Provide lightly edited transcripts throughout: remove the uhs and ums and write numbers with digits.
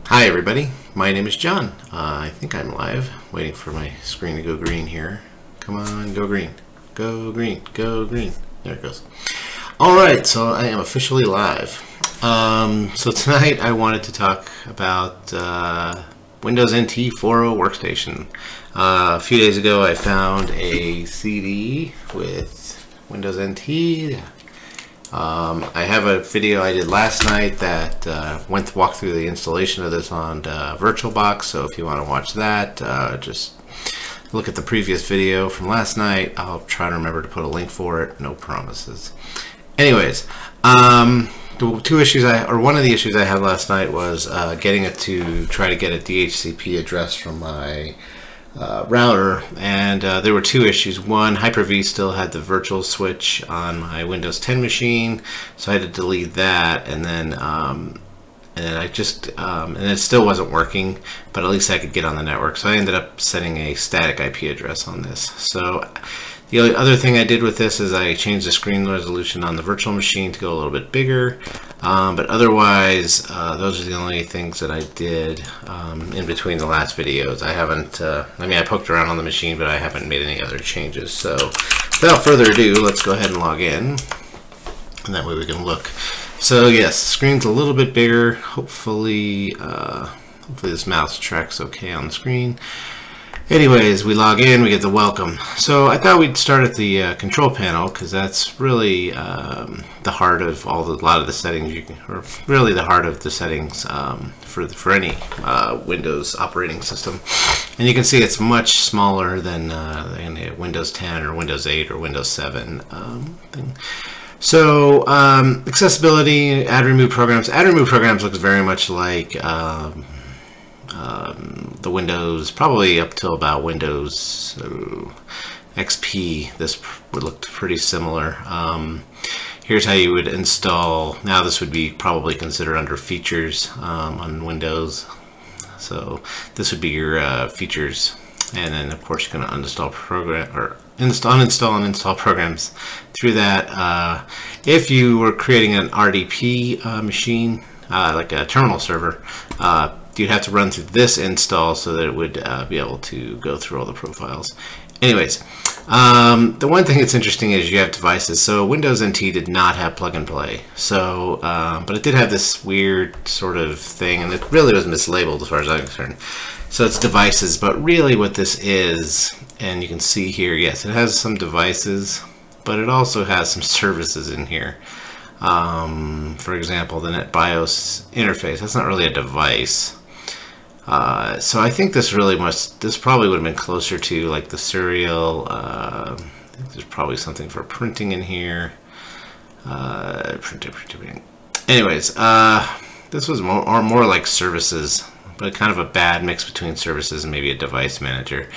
Hi everybody, my name is John. I think I'm live, waiting for my screen to go green here. Come on, go green, go green, go green. There it goes. Alright, so I am officially live. So tonight I wanted to talk about Windows NT 4.0 Workstation. A few days ago I found a CD with Windows NT. I have a video I did last night that walked through the installation of this on VirtualBox, so if you want to watch that, just look at the previous video from last night. I'll try to remember to put a link for it, no promises. Anyways, the two issues one of the issues I had last night was getting it to try to get a DHCP address from my router, and there were two issues. One, Hyper-V still had the virtual switch on my Windows 10 machine, so I had to delete that, and then and it still wasn't working, but at least I could get on the network. So I ended up setting a static IP address on this. So the other thing I did with this is I changed the screen resolution on the virtual machine to go a little bit bigger, but otherwise those are the only things that I did in between the last videos. I haven't, I mean, I poked around on the machine, but I haven't made any other changes. So without further ado, let's go ahead and log in, and that way we can look. So yes, the screen's a little bit bigger. Hopefully this mouse tracks okay on the screen. Anyways, we log in, we get the welcome. So I thought we'd start at the control panel, because that's really the heart of a lot of the settings, or really the heart of the settings for any Windows operating system. And you can see it's much smaller than Windows 10 or Windows 8 or Windows 7 thing. So accessibility, add remove programs. Add remove programs looks very much like the Windows, probably up till about Windows XP. This looked pretty similar. Here's how you would install. Now this would be probably considered under features on Windows. So this would be your features, and then of course you're going to uninstall program or uninstall and install programs through that. If you were creating an RDP machine, like a terminal server, you'd have to run through this install so that it would be able to go through all the profiles. Anyways, the one thing that's interesting is you have devices. So Windows NT did not have plug and play. So, but it did have this weird sort of thing, and it really was mislabeled as far as I'm concerned. So it's devices, but really what this is, and you can see here, yes, it has some devices, but it also has some services in here. For example, the NetBIOS interface, that's not really a device. So I think this probably would have been closer to like the serial. I think there's probably something for printing in here. Printing. Anyways, this was more like services, but kind of a bad mix between services and maybe a device manager.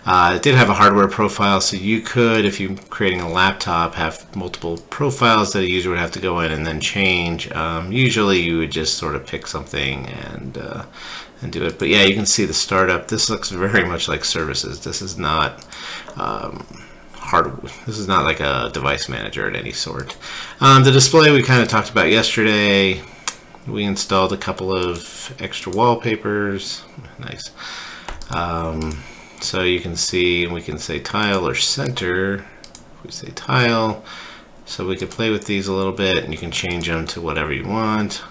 It did have a hardware profile, so you could, if you're creating a laptop, have multiple profiles that a user would have to go in and then change. Usually you would just sort of pick something and do it. But yeah, you can see the startup. This looks very much like services. This is not this is not like a device manager at any sort. The display we kind of talked about yesterday. We installed a couple of extra wallpapers. Nice. So you can see, we can say tile or center. If we say tile, so we can play with these a little bit, and you can change them to whatever you want.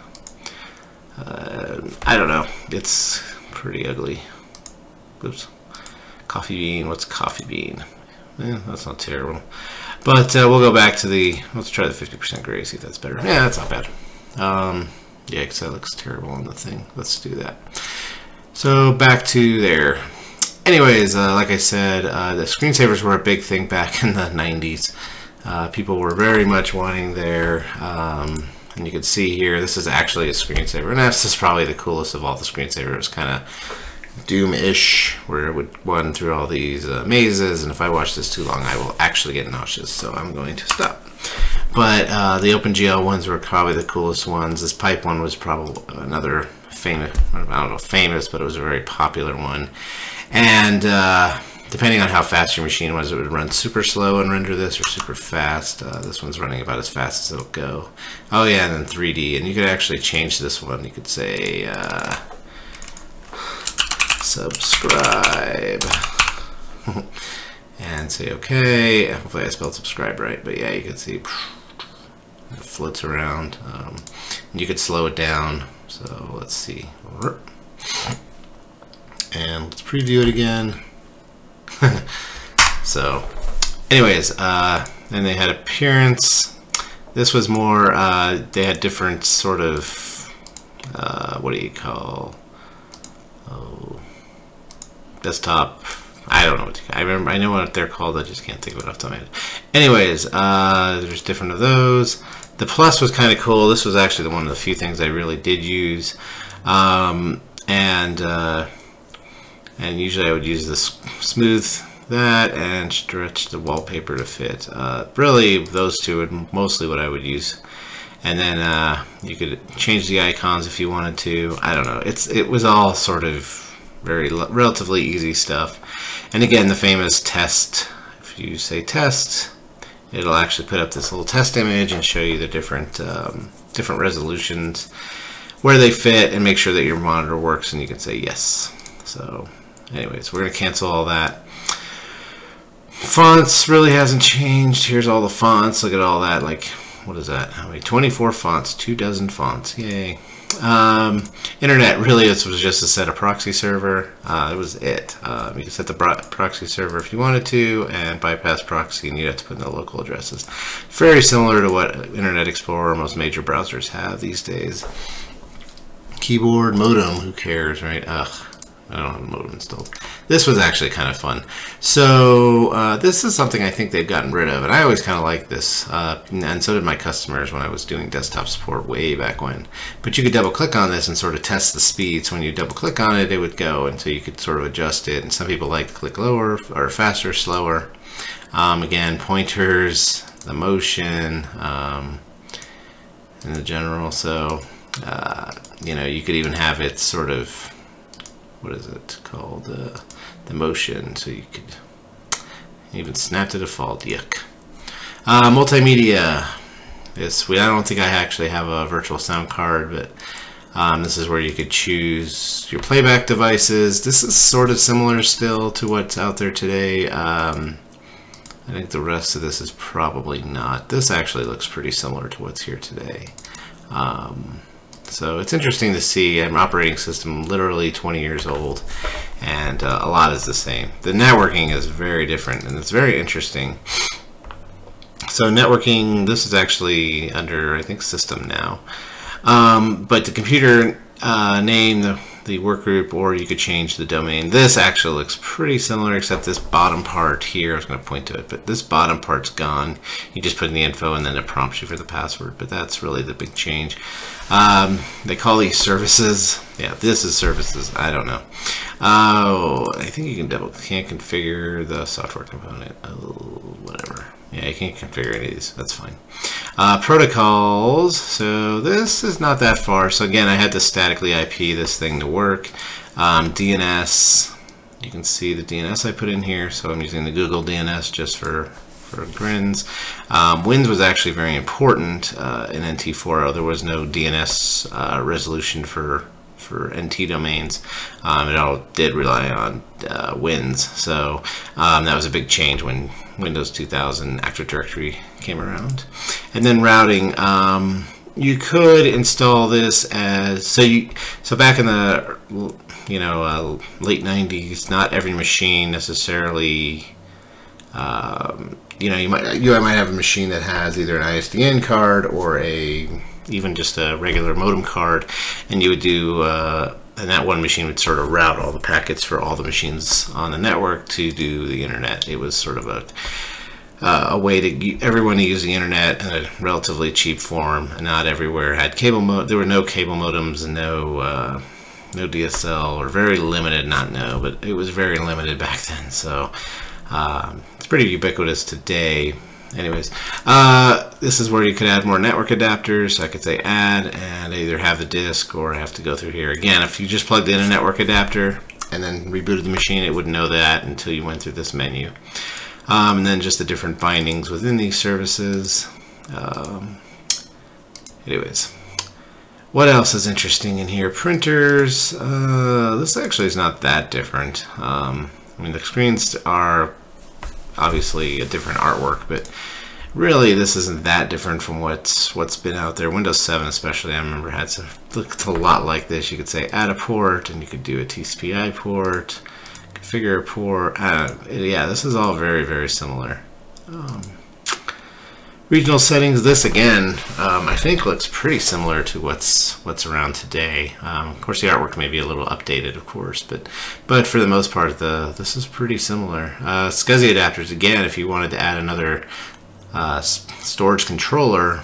I don't know, it's pretty ugly. Oops. Coffee bean, what's coffee bean? That's not terrible. But we'll go back to let's try the 50% gray, see if that's better. Yeah, that's not bad. Yeah, because that looks terrible on the thing. Let's do that. So back to there. Anyways, like I said, the screensavers were a big thing back in the 90s. People were very much wanting their, and you can see here, this is actually a screensaver, and this is probably the coolest of all the screensavers. Kind of Doom-ish, where it would run through all these mazes, and if I watch this too long, I will actually get nauseous, so I'm going to stop. But the OpenGL ones were probably the coolest ones. This pipe one was probably another famous, I don't know, famous, but it was a very popular one. And depending on how fast your machine was, it would run super slow and render this, or super fast. This one's running about as fast as it'll go. Oh yeah, and then 3D, and you could actually change this one. You could say subscribe. And say OK. Hopefully I spelled subscribe right, but yeah, you can see it floats around. You could slow it down. So let's see. And let's preview it again. So anyways, and they had appearance. This was more, they had different sort of, what do you call, desktop, I don't know what I know what they're called, I just can't think of it off the top of my head. Anyways, there's different of those. The Plus was kind of cool. This was actually one of the few things I really did use. And usually I would use this smooth that and stretch the wallpaper to fit. Really, those two are mostly what I would use. And then you could change the icons if you wanted to. I don't know. It was all sort of relatively easy stuff. And again, the famous test. If you say test, it'll actually put up this little test image and show you the different resolutions, where they fit, and make sure that your monitor works, and you can say yes. So anyways, we're going to cancel all that. Fonts really hasn't changed. Here's all the fonts. Look at all that. Like, what is that? How many? 24 fonts, 24 fonts. Yay. Internet, really, this was just a set of proxy server. It was it. You could set the proxy server if you wanted to, and bypass proxy, and you'd have to put in the local addresses. Very similar to what Internet Explorer, most major browsers have these days. Keyboard, modem, who cares, right? Ugh, I don't have a modem installed. This was actually kind of fun. So this is something I think they've gotten rid of, and I always kind of liked this, and so did my customers when I was doing desktop support way back when. But you could double click on this and sort of test the speed. So when you double click on it, it would go, and so you could sort of adjust it. And some people like to click lower or faster, slower. Again, pointers, the motion, in the general. So you know, you could even have it sort of, what is it called, the motion, so you could even snap to default. Yuck. Multimedia. I don't think I actually have a virtual sound card, but this is where you could choose your playback devices. This is sort of similar still to what's out there today. I think the rest of this is probably not. This actually looks pretty similar to what's here today. So it's interesting to see an operating system literally 20 years old, and a lot is the same. The networking is very different, and it's very interesting. So networking, this is actually under, I think, system now. But the computer name, the work group, or you could change the domain. This actually looks pretty similar, except this bottom part here, I was going to point to it, but this bottom part's gone. You just put in the info and then it prompts you for the password, but that's really the big change. They call these services. Yeah, this is services. I don't know. Oh, I think you can't configure the software component. Oh, whatever. Yeah, you can't configure any of these. That's fine. Protocols. So this is not that far. So again, I had to statically IP this thing to work. DNS. You can see the DNS I put in here. So I'm using the Google DNS just for grins. WINS was actually very important in NT4.0. There was no DNS resolution for NT domains. It all did rely on WINS. So that was a big change when Windows 2000 Active Directory came around. And then routing. You could install this as so back in the late 90s. Not every machine necessarily. You might have a machine that has either an ISDN card or even just a regular modem card, and you would do and that one machine would sort of route all the packets for all the machines on the network to do the internet. It was sort of a way to get everyone to use the internet in a relatively cheap form. And not everywhere had cable there were no cable modems and no DSL, or very limited, but it was very limited back then. So it's pretty ubiquitous today. Anyways, this is where you could add more network adapters. So I could say add, and either have the disk or I have to go through here. Again, if you just plugged in a network adapter and then rebooted the machine, it wouldn't know that until you went through this menu. And then just the different bindings within these services. Anyways, What else is interesting in here? Printers. This actually is not that different. I mean, the screens are obviously a different artwork, but really this isn't that different from what's been out there. Windows 7 especially, I remember, had some, looked a lot like this. You could say add a port, and you could do a TCP/IP port, configure a port. Yeah, this is all very, very similar. Regional settings. This again, I think looks pretty similar to what's around today. Of course, the artwork may be a little updated, of course, but for the most part, this is pretty similar. Scuzzy adapters. Again, if you wanted to add another storage controller,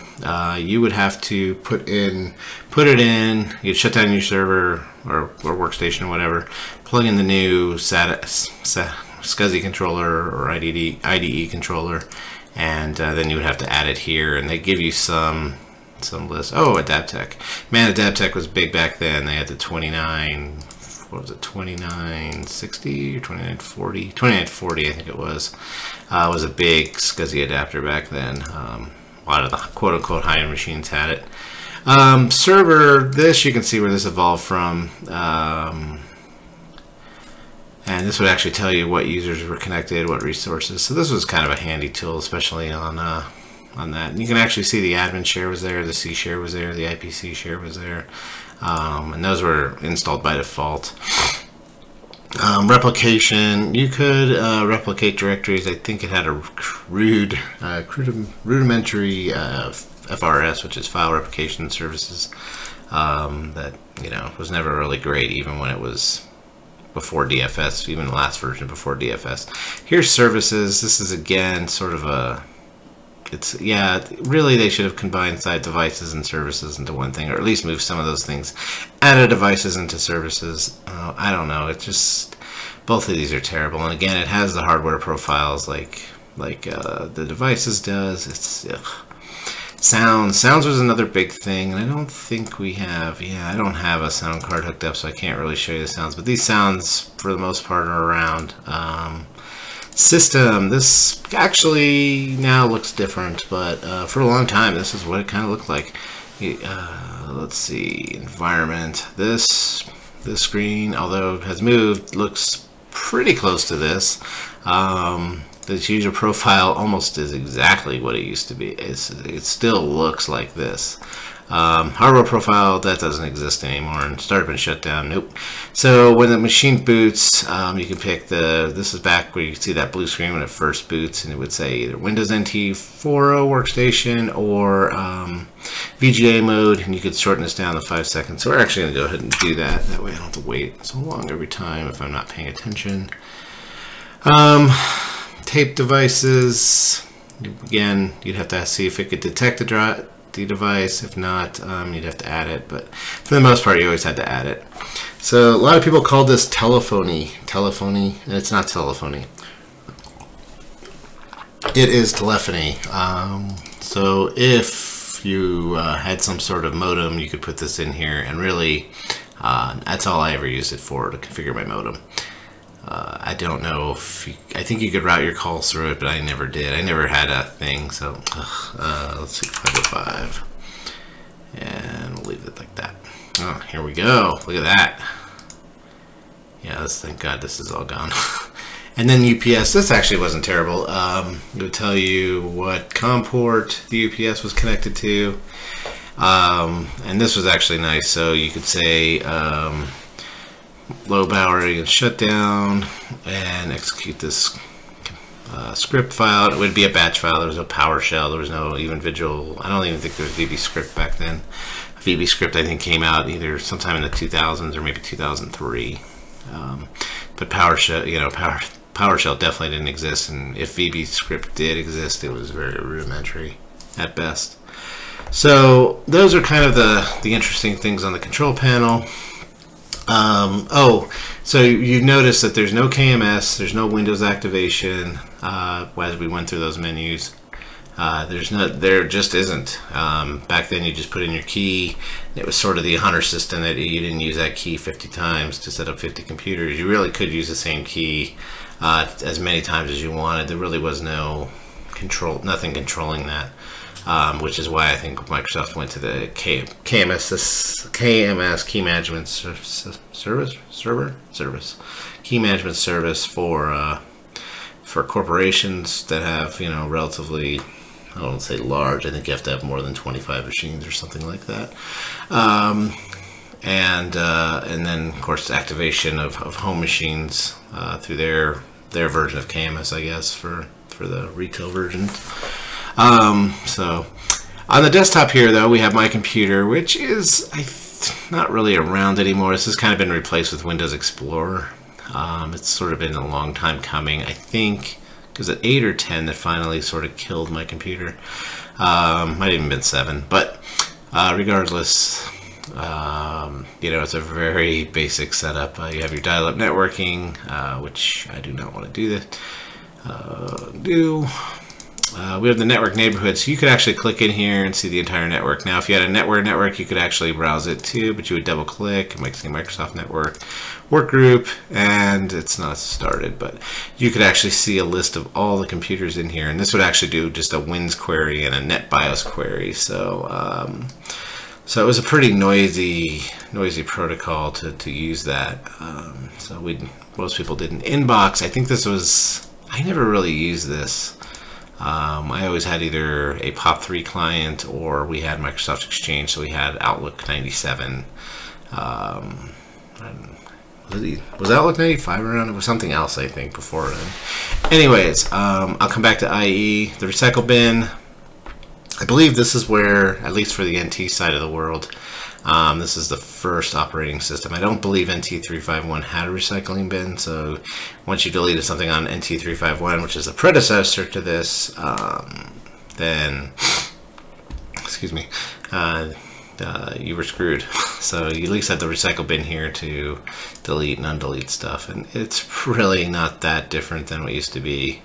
you would have to put it in. You'd shut down your server or workstation or whatever. Plug in the new Scuzzy controller or IDE controller. And then you would have to add it here, and they give you some list. Oh, Adaptec. Man, Adaptec was big back then. They had the 2960 or 2940? 2940, I think it was. It was a big Scuzzy adapter back then. A lot of the quote-unquote high-end machines had it. Server, this you can see where this evolved from. And this would actually tell you what users were connected, what resources. So this was kind of a handy tool, especially on that. And you can actually see the admin share was there, the C share was there, the IPC share was there. And those were installed by default. Replication, you could replicate directories. I think it had a rudimentary FRS, which is file replication services, that was never really great, even when it was before DFS, even the last version before DFS. Here's services. This is again sort of really they should have combined site devices and services into one thing, or at least moved some of those things out of devices into services. I don't know. It's just, both of these are terrible. And again, it has the hardware profiles like the devices does. It's Sounds was another big thing, and I don't think we have, I don't have a sound card hooked up, so I can't really show you the sounds, but these sounds for the most part are around. System, this actually now looks different, but for a long time this is what it kind of looked like. Let's see, environment, this screen, although it has moved, looks pretty close to this. This user profile almost is exactly what it used to be. It still looks like this. Hardware profile, that doesn't exist anymore, and startup and shutdown, nope. So when the machine boots, you can pick this is back where you see that blue screen when it first boots, and it would say either Windows NT 4.0 workstation or VGA mode, and you could shorten this down to 5 seconds. So we're actually going to go ahead and do that. That way I don't have to wait so long every time if I'm not paying attention. Tape devices, again, you'd have to see if it could detect the device. If not, you'd have to add it, but for the most part you always had to add it. So a lot of people call this telephony, and it's not telephony. It is telephony. So if you had some sort of modem, you could put this in here, and really that's all I ever used it for, to configure my modem. I don't know if I think you could route your calls through it, but I never did. I never had a thing, so let's see, 505, and we'll leave it like that. Oh, here we go. Look at that. Yeah, thank God this is all gone. And then UPS, this actually wasn't terrible. It would tell you what COM port the UPS was connected to, and this was actually nice. So you could say low battery and shut down, and execute this script file. It would be a batch file. There was no PowerShell. There was no even visual. I don't even think there was VBScript back then. VBScript I think came out either sometime in the 2000s or maybe 2003. But PowerShell, PowerShell definitely didn't exist, and if VBScript did exist, it was very rudimentary at best. So those are kind of the interesting things on the control panel. So you notice that there's no KMS, there's no Windows activation as we went through those menus. There just isn't. Back then you just put in your key. It was sort of the Hunter system that you didn't use that key 50 times to set up 50 computers. You really could use the same key as many times as you wanted. There really was no control, nothing controlling that. which is why I think Microsoft went to the KMS key management service key management service for corporations that have, you know, relatively, I don't say large, I think you have to have more than 25 machines or something like that. And then of course activation of home machines through their version of KMS, I guess, for the retail version. So on the desktop here, though, we have my computer, which is not really around anymore. This has kind of been replaced with Windows Explorer. It's sort of been a long time coming. I think it was at 8 or 10 that finally sort of killed my computer. Might have even been 7, but regardless, you know, it's a very basic setup. You have your dial-up networking, which I do not want to do that. We have the network neighborhood, so you could actually click in here and see the entire network. Now, if you had a network, you could actually browse it too, but you would double click and make the Microsoft network work group, and it's not started, but you could actually see a list of all the computers in here, and this would actually do just a WINS query and a NetBIOS query. So so it was a pretty noisy protocol to use that. So most people did an inbox. I think I never really used this. I always had either a POP3 client or we had Microsoft Exchange, so we had Outlook 97. Was Outlook 95 around? It was something else, I think, before then. Anyways, I'll come back to IE, the recycle bin. I believe this is where, at least for the NT side of the world, this is the first operating system. I don't believe NT351 had a recycling bin, so once you deleted something on NT351, which is the predecessor to this, then, excuse me, you were screwed. So you at least had the recycle bin here to delete and undelete stuff, and it's really not that different than what used to be.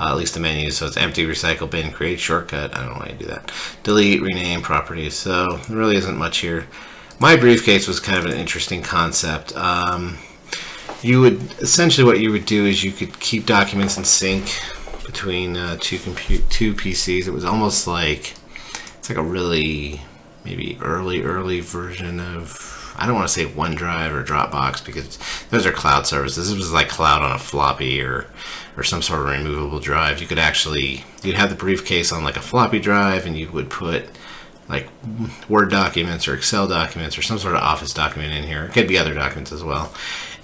At least the menus. So it's empty, recycle bin, create shortcut. I don't know why you do that. Delete, rename, properties. So there really isn't much here. My briefcase was kind of an interesting concept. You would essentially, what you would do is you could keep documents in sync between two PCs. It was almost like, it's like a really maybe early version of, I don't want to say OneDrive or Dropbox, because those are cloud services. This was like cloud on a floppy or some sort of removable drive. You could actually, you'd have the briefcase on like a floppy drive, and you would put like Word documents or Excel documents or some sort of Office document in here. It could be other documents as well.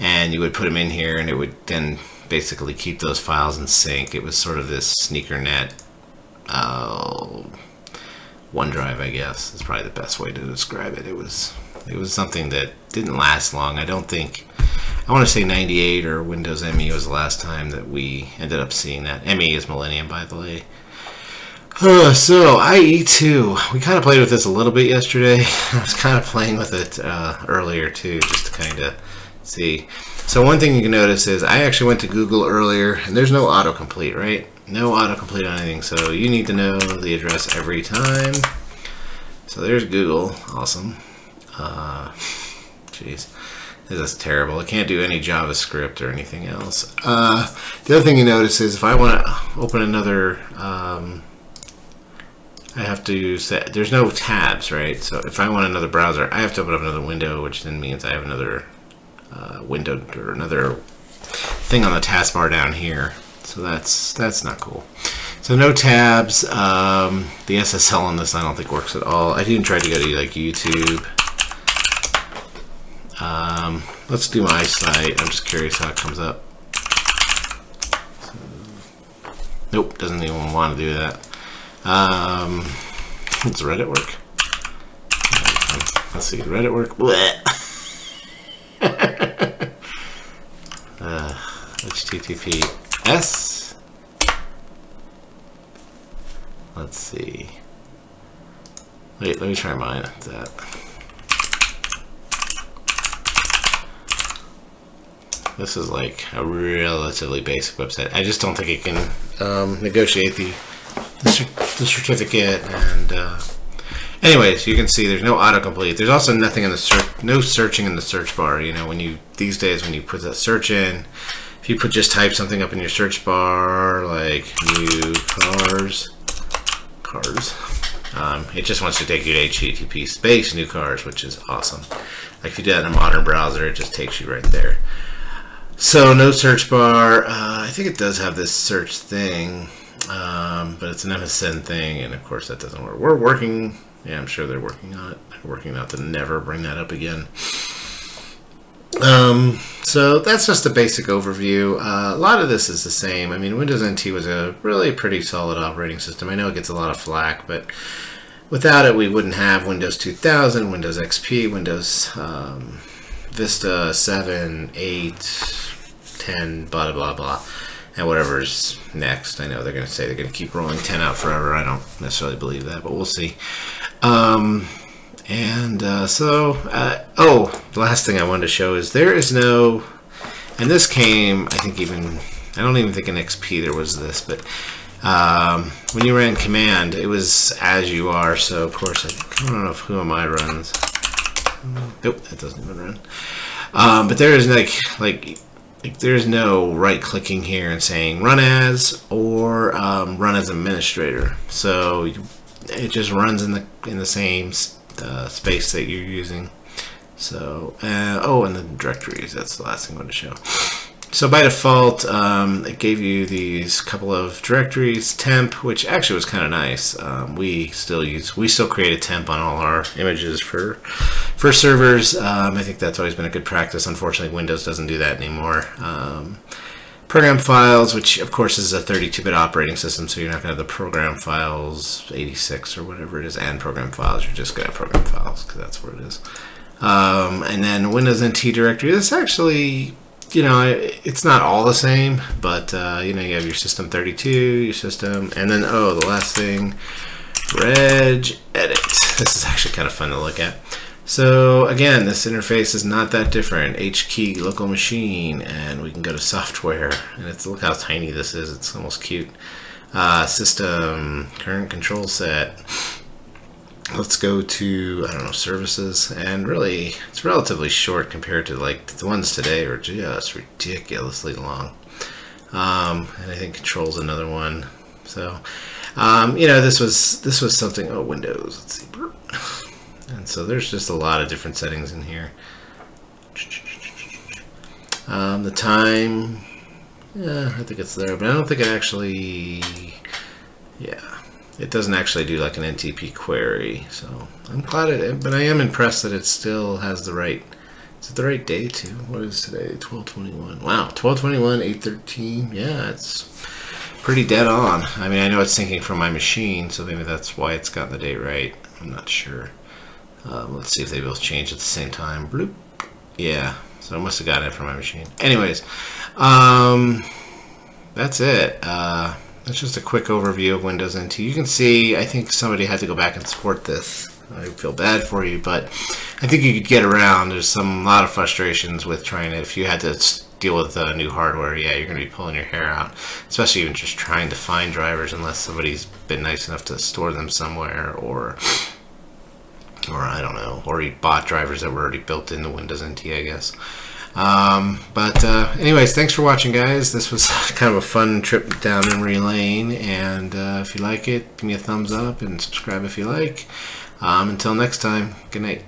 And you would put them in here, and it would then basically keep those files in sync. It was sort of this sneaker net OneDrive, I guess, is probably the best way to describe it. It was something that didn't last long. I don't think, I want to say 98 or Windows ME was the last time that we ended up seeing that. ME is Millennium, by the way. So IE2, we kind of played with this a little bit yesterday. I was kind of playing with it earlier too, just to kind of see. So one thing you can notice is I actually went to Google earlier, and there's no autocomplete, right? No autocomplete on anything, so you need to know the address every time. So there's Google, awesome. Jeez, this is terrible. I can't do any JavaScript or anything else. The other thing you notice is if I want to open another, I have to set, there's no tabs, right? So if I want another browser, I have to open up another window, which then means I have another window or another thing on the taskbar down here. So that's not cool. So no tabs. The SSL on this I don't think works at all. I didn't try to go to like YouTube. Let's do my site. I'm just curious how it comes up. Nope, doesn't even want to do that. Does Reddit work? Let's see, Reddit work. HTTPS. Let's see. Wait, let me try mine at that. This is like a relatively basic website. I just don't think it can negotiate the certificate. And anyways, you can see there's no autocomplete. There's also nothing in the search, no searching in the search bar. You know, when you these days when you put that search in, if you just type something up in your search bar like new cars, It just wants to take you to HTTP space new cars, which is awesome. Like if you do that in a modern browser, it just takes you right there. So no search bar. I think it does have this search thing, but it's an MSN thing, and of course that doesn't work. We're working. Yeah, I'm sure they're working on it. They're working out to never bring that up again. So that's just a basic overview. A lot of this is the same. I mean, Windows NT was a really pretty solid operating system. I know it gets a lot of flack, but without it, we wouldn't have Windows 2000, Windows XP, Windows Vista 7, 8, 10, blah, blah, blah, and whatever's next. I know they're going to say they're going to keep rolling 10 out forever. I don't necessarily believe that, but we'll see. Oh, the last thing I wanted to show is there is no, and this came, I think even, I don't even think in XP there was this, but when you ran command, it was as you are, so of course, I don't know if who am I runs. Nope, that doesn't even run. But there is like there's no right clicking here and saying run as or run as administrator. So it just runs in the same space that you're using. So oh, and the directories, that's the last thing I want to show. So by default, it gave you these couple of directories, temp, which actually was kind of nice. We still create a temp on all our images for servers. I think that's always been a good practice. Unfortunately, Windows doesn't do that anymore. Program files, which of course is a 32-bit operating system, so you're not going to have the program files 86 or whatever it is, and program files. You're just going to have program files because that's what it is. And then Windows NT directory. This actually, you know, it's not all the same, but you know, you have your system 32, your system, and then oh, the last thing, reg edit. This is actually kind of fun to look at. So again, this interface is not that different. H key, local machine, and we can go to software, and it's, look how tiny this is. It's almost cute. System, current control set. Let's go to, I don't know, services, and really it's relatively short compared to like the ones today are just ridiculously long. And I think control's another one. So you know, this was something. Oh, Windows, let's see. And so there's just a lot of different settings in here. The time, yeah, I think it's there, but I don't think it actually, yeah, it doesn't actually do like an NTP query. So I'm glad it, but I am impressed that it still has the right, is it the right day too? What is today? 12/21. Wow, 12/21, 8/13. Yeah, it's pretty dead on. I mean, I know it's syncing from my machine, so maybe that's why it's got the date right. I'm not sure. Let's see if they both change at the same time. Bloop. Yeah, so I must have gotten it from my machine. Anyways, that's it. That's just a quick overview of Windows NT. You can see, I think somebody had to go back and support this. I feel bad for you, but I think you could get around. There's a lot of frustrations with trying to, if you had to deal with new hardware, yeah, you're going to be pulling your hair out, especially even just trying to find drivers unless somebody's been nice enough to store them somewhere, or I don't know, or you bought drivers that were already built into Windows NT, I guess. Anyways, thanks for watching, guys. This was kind of a fun trip down memory lane, and if you like it, give me a thumbs up and subscribe if you like. Until next time, good night.